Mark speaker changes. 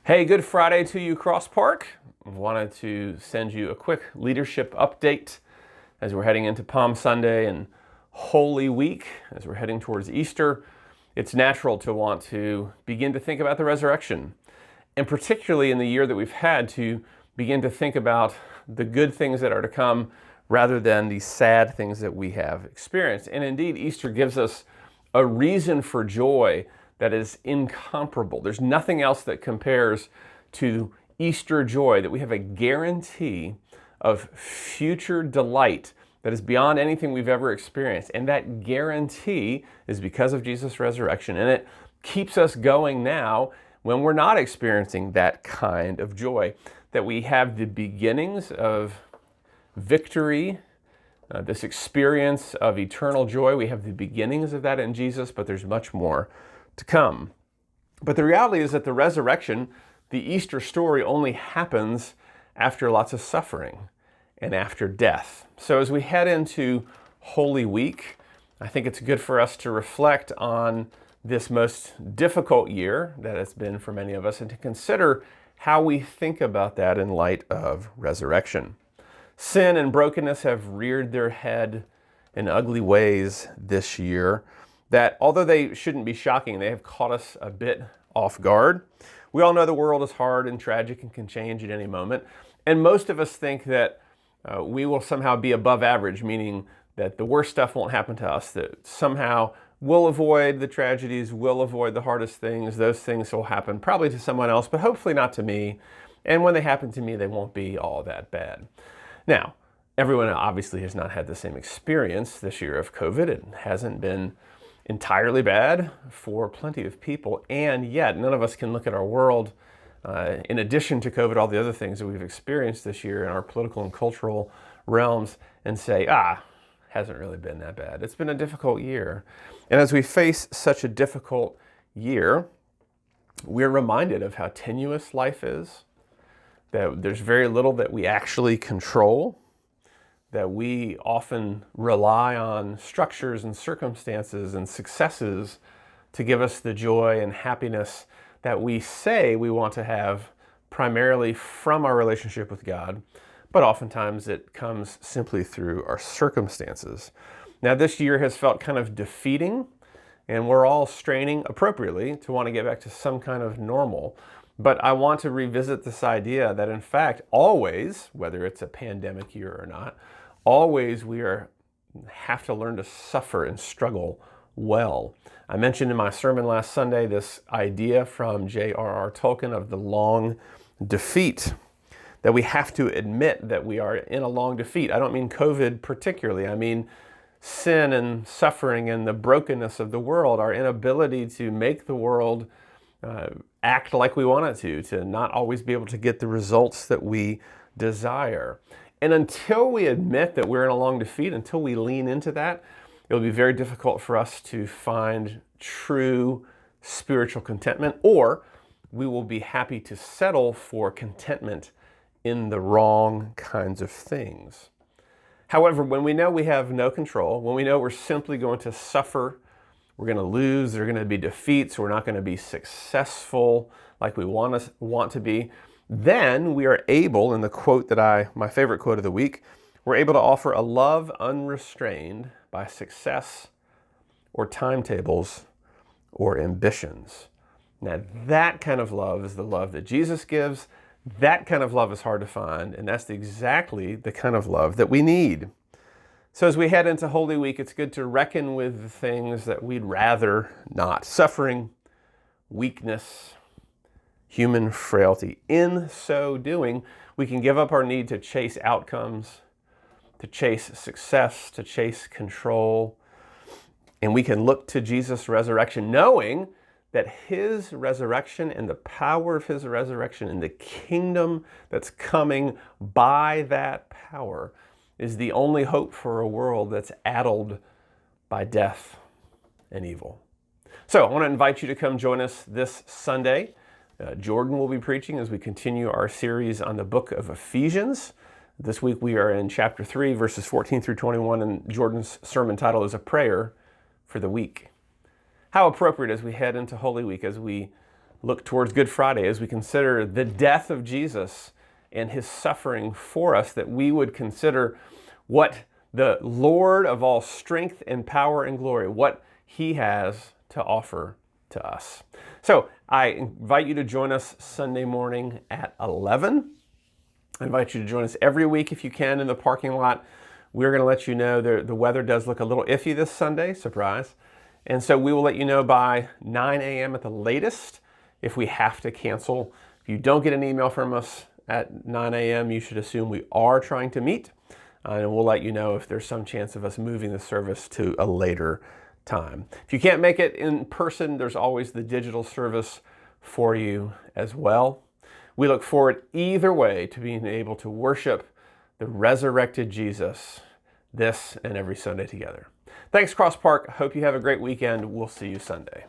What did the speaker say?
Speaker 1: Hey, good Friday to you, Cross Park. I wanted to send you a quick leadership update as we're heading into Palm Sunday and Holy Week, as we're heading towards Easter. It's natural to want to begin to think about the resurrection, and particularly in the year that we've had, to begin to think about the good things that are to come rather than the sad things that we have experienced. And indeed, Easter gives us a reason for joy that is incomparable. There's nothing else that compares to Easter joy, that we have a guarantee of future delight that is beyond anything we've ever experienced. And that guarantee is because of Jesus' resurrection. And it keeps us going now when we're not experiencing that kind of joy, that we have the beginnings of victory, this experience of eternal joy. We have the beginnings of that in Jesus, but there's much more to come. But the reality is that the resurrection, the Easter story, only happens after lots of suffering and after death. So as we head into Holy Week, I think it's good for us to reflect on this most difficult year that it's been for many of us, and to consider how we think about that in light of resurrection. Sin and brokenness have reared their head in ugly ways this year that, although they shouldn't be shocking, they have caught us a bit off guard. We all know the world is hard and tragic and can change at any moment. And most of us think that we will somehow be above average, meaning that the worst stuff won't happen to us, that somehow we'll avoid the tragedies, we'll avoid the hardest things. Those things will happen probably to someone else, but hopefully not to me. And when they happen to me, they won't be all that bad. Now, everyone obviously has not had the same experience this year of COVID. It hasn't been entirely bad for plenty of people, and yet none of us can look at our world, in addition to COVID, all the other things that we've experienced this year in our political and cultural realms, and say, hasn't really been that bad. It's been a difficult year. And as we face such a difficult year, we're reminded of how tenuous life is, that there's very little that we actually control, that we often rely on structures and circumstances and successes to give us the joy and happiness that we say we want to have, primarily from our relationship with God, but oftentimes it comes simply through our circumstances. Now, this year has felt kind of defeating, and we're all straining appropriately to want to get back to some kind of normal. But I want to revisit this idea that, in fact, always, whether it's a pandemic year or not, always we have to learn to suffer and struggle well. I mentioned in my sermon last Sunday this idea from J.R.R. Tolkien of the long defeat, that we have to admit that we are in a long defeat. I don't mean COVID particularly. I mean sin and suffering and the brokenness of the world, our inability to make the world act like we want it to not always be able to get the results that we desire. And until we admit that we're in a long defeat, until we lean into that, it'll be very difficult for us to find true spiritual contentment, or we will be happy to settle for contentment in the wrong kinds of things. However, when we know we have no control, when we know we're simply going to suffer, we're going to lose, there are going to be defeats, we're not going to be successful like we want to be, then we are able, in the quote my favorite quote of the week, we're able to offer a love unrestrained by success or timetables or ambitions. Now, that kind of love is the love that Jesus gives. That kind of love is hard to find, and that's exactly the kind of love that we need. So as we head into Holy Week, it's good to reckon with the things that we'd rather not. Suffering, weakness, human frailty. In so doing, we can give up our need to chase outcomes, to chase success, to chase control, and we can look to Jesus' resurrection, knowing that his resurrection and the power of his resurrection and the kingdom that's coming by that power is the only hope for a world that's addled by death and evil. So I want to invite you to come join us this Sunday. Jordan will be preaching as we continue our series on the book of Ephesians. This week we are in chapter 3, verses 14 through 21, and Jordan's sermon title is A Prayer for the Week. How appropriate as we head into Holy Week, as we look towards Good Friday, as we consider the death of Jesus and his suffering for us, that we would consider what the Lord of all strength and power and glory, what he has to offer to us. So I invite you to join us Sunday morning at 11. I invite you to join us every week if you can in the parking lot. We're going to let you know the weather does look a little iffy this Sunday, surprise. And so we will let you know by 9 a.m. at the latest if we have to cancel. If you don't get an email from us at 9 a.m., you should assume we are trying to meet. And we'll let you know if there's some chance of us moving the service to a later time. If you can't make it in person, there's always the digital service for you as well. We look forward either way to being able to worship the resurrected Jesus this and every Sunday together. Thanks, Cross Park. Hope you have a great weekend. We'll see you Sunday.